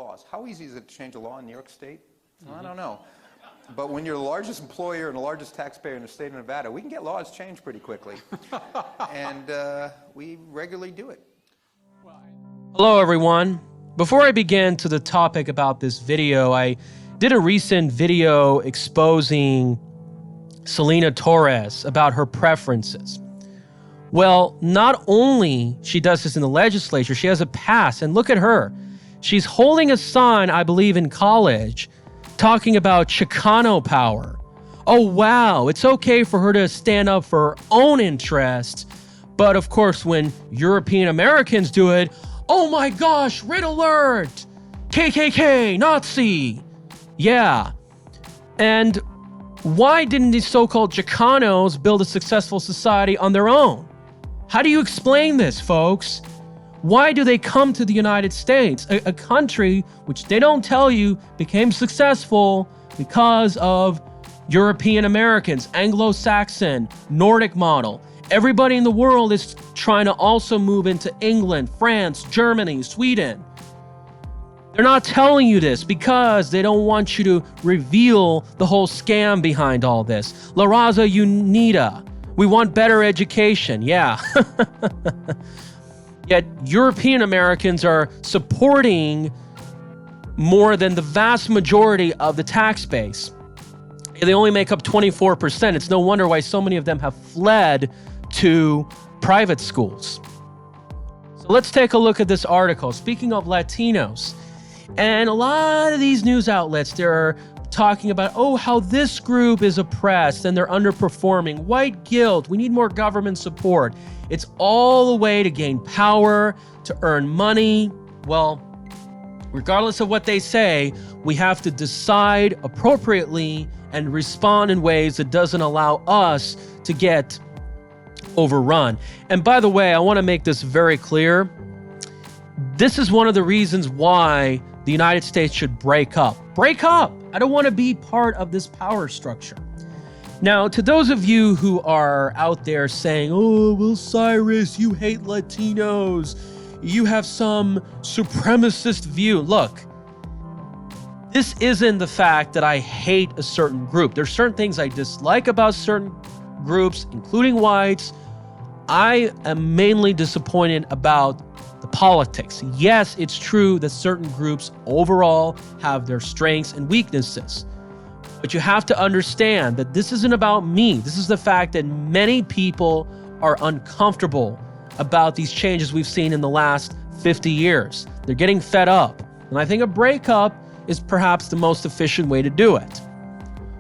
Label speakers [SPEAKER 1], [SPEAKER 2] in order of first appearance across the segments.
[SPEAKER 1] laws. How easy is it to change a law in New York State? I don't know. But when you're the largest employer and the largest taxpayer in the state of Nevada, we can get laws changed pretty quickly. And we regularly do it.
[SPEAKER 2] Hello, everyone. Before I begin to the topic about this video, I did a recent video exposing Selena Torres about her preferences. Well, not only she does this in the legislature, she has a past, and look at her. She's holding a sign, I believe, in college, talking about Chicano power. Oh, wow, it's okay for her to stand up for her own interests, but of course, when European Americans do it, oh my gosh, red alert! KKK, Nazi! Yeah. And why didn't these so-called Chicanos build a successful society on their own? How do you explain this, folks? Why do they come to the United States, a country which they don't tell you became successful because of European Americans, Anglo-Saxon, Nordic model? Everybody in the world is trying to also move into England, France, Germany, Sweden. They're not telling you this because they don't want you to reveal the whole scam behind all this. La Raza Unida. We want better education. Yeah. Yet European Americans are supporting more than the vast majority of the tax base. They only make up 24%. It's no wonder why so many of them have fled to private schools. So let's take a look at this article. Speaking of Latinos, and a lot of these news outlets, they're talking about, oh, how this group is oppressed and they're underperforming. White guilt, we need more government support. It's all a way to gain power, to earn money. Well, regardless of what they say, we have to decide appropriately and respond in ways that doesn't allow us to get overrun. And by the way, I want to make this very clear. This is one of the reasons why the United States should break up. Break up! I don't want to be part of this power structure. Now, to those of you who are out there saying, oh, well, Cyrus, you hate Latinos. You have some supremacist view. Look, this isn't the fact that I hate a certain group. There's certain things I dislike about certain groups, including whites. I am mainly disappointed about the politics. Yes, it's true that certain groups overall have their strengths and weaknesses. But you have to understand that this isn't about me. This is the fact that many people are uncomfortable about these changes we've seen in the last 50 years. They're getting fed up. And I think a breakup is perhaps the most efficient way to do it.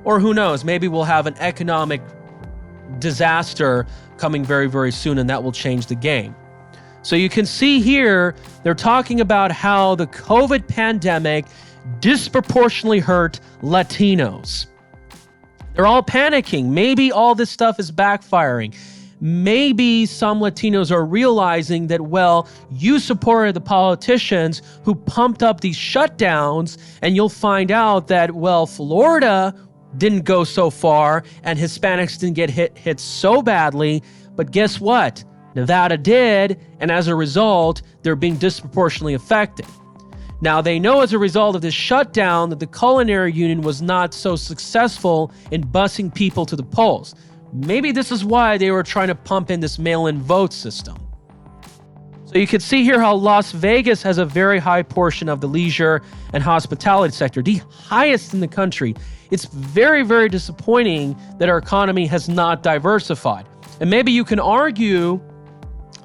[SPEAKER 2] Or who knows, maybe we'll have an economic disaster coming very, very soon, and that will change the game. So you can see here, they're talking about how the COVID pandemic disproportionately hurt Latinos. They're all panicking. Maybe all this stuff is backfiring. Maybe some Latinos are realizing that, well, you supported the politicians who pumped up these shutdowns, and you'll find out that, well, Florida didn't go so far and Hispanics didn't get hit so badly, but guess what? Nevada did, and as a result, they're being disproportionately affected. Now, they know as a result of this shutdown that the Culinary Union was not so successful in busing people to the polls. Maybe this is why they were trying to pump in this mail-in vote system. So you can see here how Las Vegas has a very high portion of the leisure and hospitality sector, the highest in the country. It's very, very disappointing that our economy has not diversified. And maybe you can argue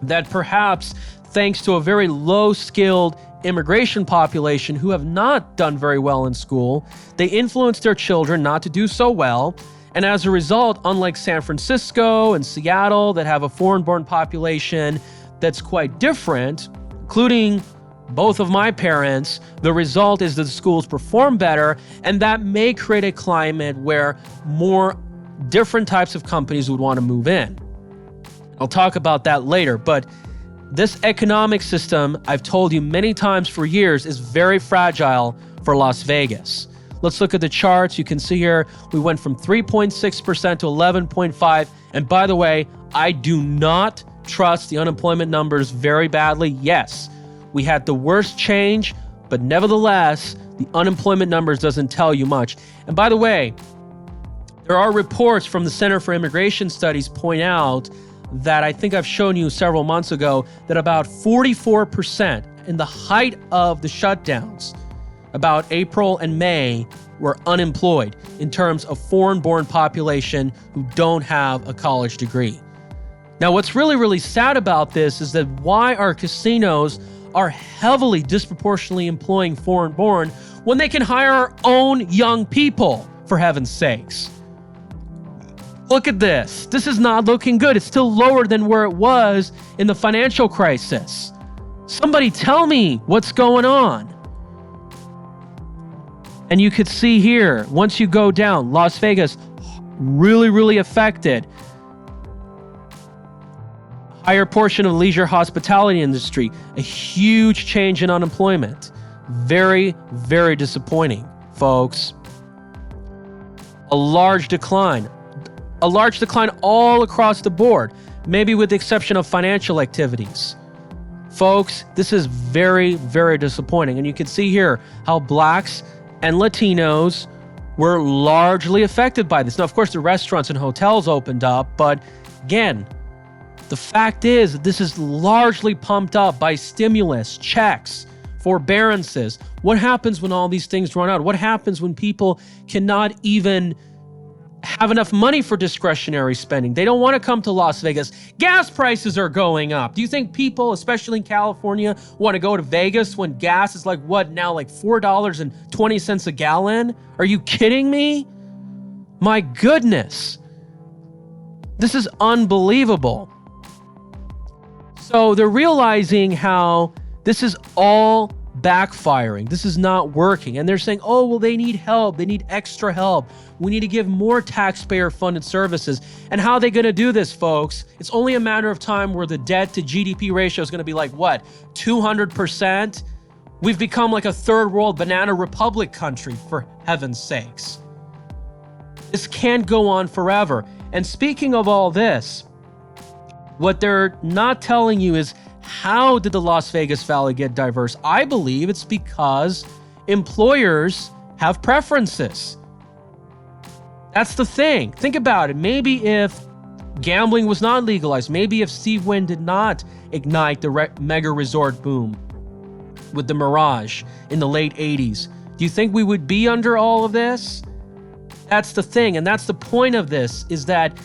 [SPEAKER 2] that perhaps thanks to a very low-skilled immigration population who have not done very well in school, they influence their children not to do so well. And as a result, unlike San Francisco and Seattle that have a foreign-born population that's quite different, including both of my parents, the result is that the schools perform better, and that may create a climate where more different types of companies would want to move in. I'll talk about that later, but this economic system, I've told you many times for years, is very fragile for Las Vegas. Let's look at the charts. You can see here, we went from 3.6% to 11.5%. And by the way, I do not trust the unemployment numbers very badly. Yes, we had the worst change But nevertheless, the unemployment numbers doesn't tell you much. And by the way, there are reports from the Center for Immigration Studies point out that I think I've shown you several months ago that about 44% in the height of the shutdowns, about April and May, were unemployed in terms of foreign-born population who don't have a college degree. Now, what's really, really sad about this is that why our casinos are heavily disproportionately employing foreign-born when they can hire our own young people, for heaven's sakes. Look at this. This is not looking good. It's still lower than where it was in the financial crisis. Somebody tell me what's going on. And you could see here, once you go down, Las Vegas, really, really affected. Higher portion of leisure hospitality industry, a huge change in unemployment. Very, very disappointing, folks. A large decline all across the board, maybe with the exception of financial activities. Folks, this is very, very disappointing. And you can see here how blacks and Latinos were largely affected by this. Now, of course, the restaurants and hotels opened up, but again, the fact is that this is largely pumped up by stimulus, checks, forbearances. What happens when all these things run out? What happens when people cannot even have enough money for discretionary spending? They don't want to come to Las Vegas. Gas prices are going up. Do you think people, especially in California, want to go to Vegas when gas is like, what now, like $4.20 a gallon? Are you kidding me? My goodness. This is unbelievable. So they're realizing how this is all backfiring. This is not working. And they're saying, oh, well, they need help. They need extra help. We need to give more taxpayer-funded services. And how are they going to do this, folks? It's only a matter of time where the debt to GDP ratio is going to be like, what, 200%? We've become like a third world banana republic country, for heaven's sakes. This can't go on forever. And speaking of all this, what they're not telling you is, how did the Las Vegas Valley get diverse? I believe it's because employers have preferences. That's the thing. Think about it. Maybe if gambling was not legalized, maybe if Steve Wynn did not ignite the mega resort boom with the Mirage in the late 80s, do you think we would be under all of this? That's the thing, and that's the point of this, is that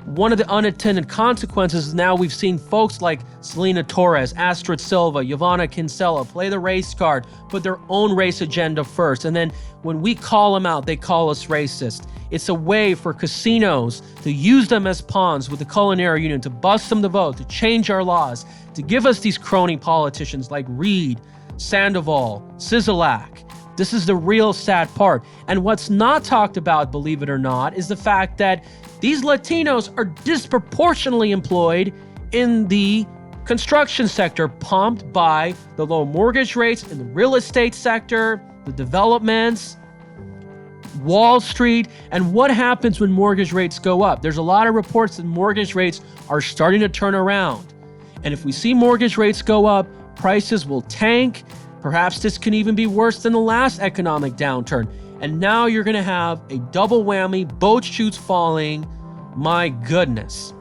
[SPEAKER 2] one of the unintended consequences is now we've seen folks like Selena Torres, Astrid Silva, Yvonne Kinsella play the race card, put their own race agenda first, and then when we call them out, they call us racist. It's a way for casinos to use them as pawns with the Culinary Union, to bust them to vote, to change our laws, to give us these crony politicians like Reid, Sandoval, Sisolak. This is the real sad part. And what's not talked about, believe it or not, is the fact that these Latinos are disproportionately employed in the construction sector, pumped by the low mortgage rates in the real estate sector, the developments, Wall Street. And what happens when mortgage rates go up? There's a lot of reports that mortgage rates are starting to turn around. And if we see mortgage rates go up, prices will tank. Perhaps this can even be worse than the last economic downturn. And now you're going to have a double whammy, boat chutes falling. My goodness.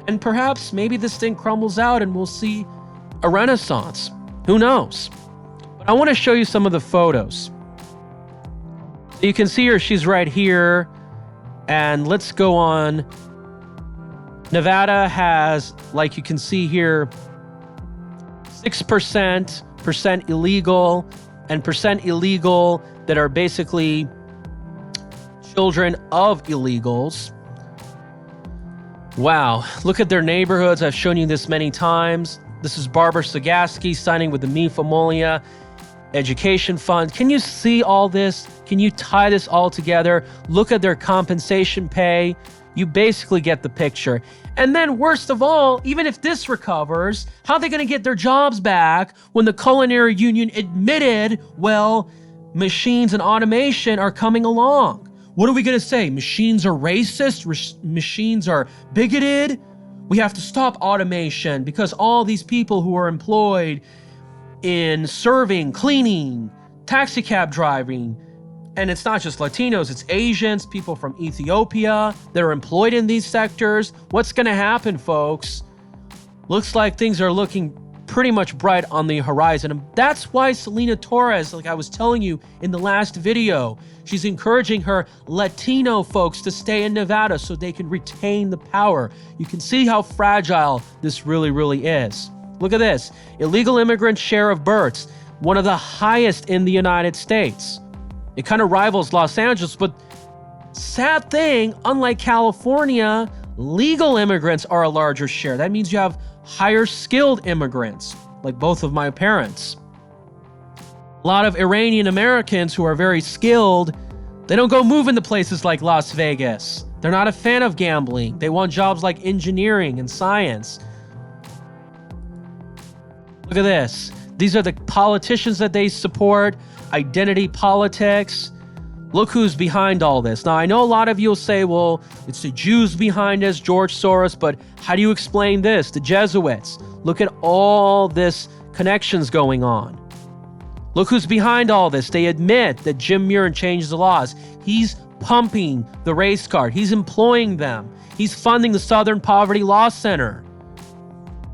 [SPEAKER 2] And perhaps maybe this thing crumbles out and we'll see a renaissance. Who knows? But I want to show you some of the photos. You can see her, she's right here. And let's go on. Nevada has, like you can see here, 6% illegal, and percent illegal that are basically children of illegals. Wow, look at their neighborhoods. I've shown you this many times. This is Barbara Sagaski signing with the Mi Familia Education Fund. Can you see all this? Can you tie this all together? Look at their compensation pay. You basically get the picture. And then worst of all, even if this recovers, how are they going to get their jobs back when the Culinary Union admitted, well, machines and automation are coming along? What are we going to say? Machines are racist? Machines are bigoted? We have to stop automation because all these people who are employed in serving, cleaning, taxi cab driving. And it's not just Latinos, it's Asians, people from Ethiopia that are employed in these sectors. What's going to happen, folks? Looks like things are looking pretty much bright on the horizon. And that's why Selena Torres, like I was telling you in the last video, she's encouraging her Latino folks to stay in Nevada so they can retain the power. You can see how fragile this really, really is. Look at this. Illegal immigrant share of births, one of the highest in the United States. It kind of rivals Los Angeles, but sad thing, unlike California, legal immigrants are a larger share. That means you have higher skilled immigrants, like both of my parents. A lot of Iranian Americans who are very skilled, they don't go move into places like Las Vegas. They're not a fan of gambling. They want jobs like engineering and science. Look at this. These are the politicians that they support. Identity politics. Look who's behind all this. Now, I know a lot of you will say, well, it's the Jews behind this, George Soros, but how do you explain this? The Jesuits. Look at all this connections going on. Look who's behind all this. They admit that Jim Murren changed the laws. He's pumping the race card. He's employing them. He's funding the Southern Poverty Law Center.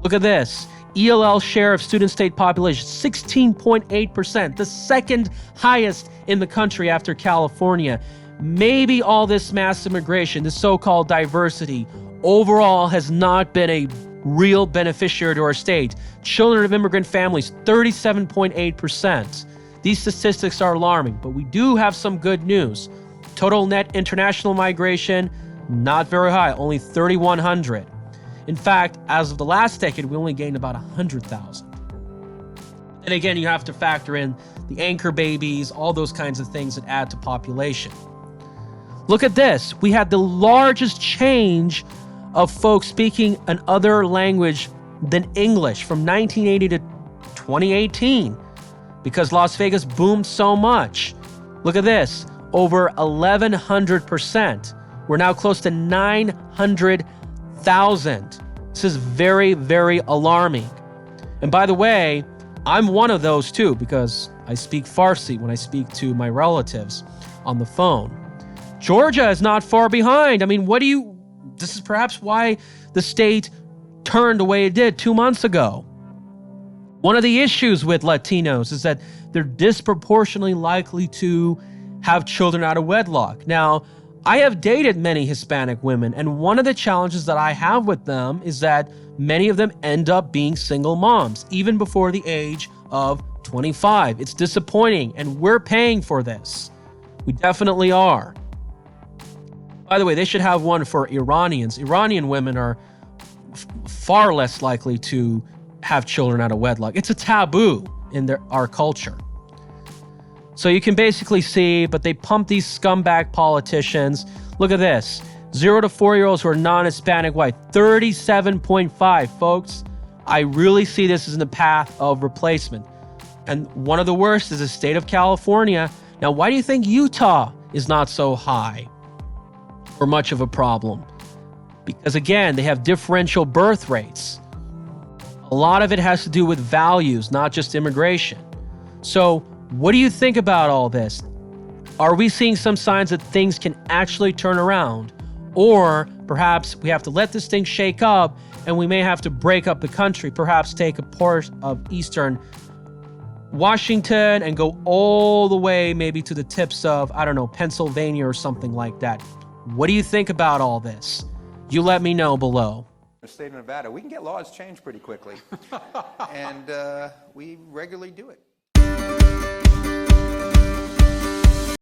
[SPEAKER 2] Look at this. ELL share of student state population, 16.8%, the second highest in the country after California. Maybe all this mass immigration, this so-called diversity, overall has not been a real beneficiary to our state. Children of immigrant families, 37.8%. These statistics are alarming, but we do have some good news. Total net international migration, not very high, only 3,100. In fact, as of the last decade, we only gained about 100,000. And again, you have to factor in the anchor babies, all those kinds of things that add to population. Look at this. We had the largest change of folks speaking another language than English from 1980 to 2018 because Las Vegas boomed so much. Look at this. Over 1,100%. We're now close to 900,000. This is very, very alarming. And by the way, I'm one of those too because I speak Farsi when I speak to my relatives on the phone. Georgia is not far behind. I mean, this is perhaps why the state turned the way it did 2 months ago. One of the issues with Latinos is that they're disproportionately likely to have children out of wedlock. Now, I have dated many Hispanic women, and one of the challenges that I have with them is that many of them end up being single moms, even before the age of 25. It's disappointing, and we're paying for this. We definitely are. By the way, they should have one for Iranians. Iranian women are far less likely to have children out of wedlock. It's a taboo in our culture. So you can basically see, but they pump these scumbag politicians. Look at this. 0 to 4-year-olds who are non-Hispanic white, 37.5, folks. I really see this as the path of replacement. And one of the worst is the state of California. Now, why do you think Utah is not so high or much of a problem? Because again, they have differential birth rates. A lot of it has to do with values, not just immigration. So what do you think about all this? Are we seeing some signs that things can actually turn around? Or perhaps we have to let this thing shake up and we may have to break up the country, perhaps take a part of eastern Washington and go all the way maybe to the tips of, I don't know, Pennsylvania or something like that. What do you think about all this? You let me know below.
[SPEAKER 1] In the state of Nevada, we can get laws changed pretty quickly. And we regularly do it.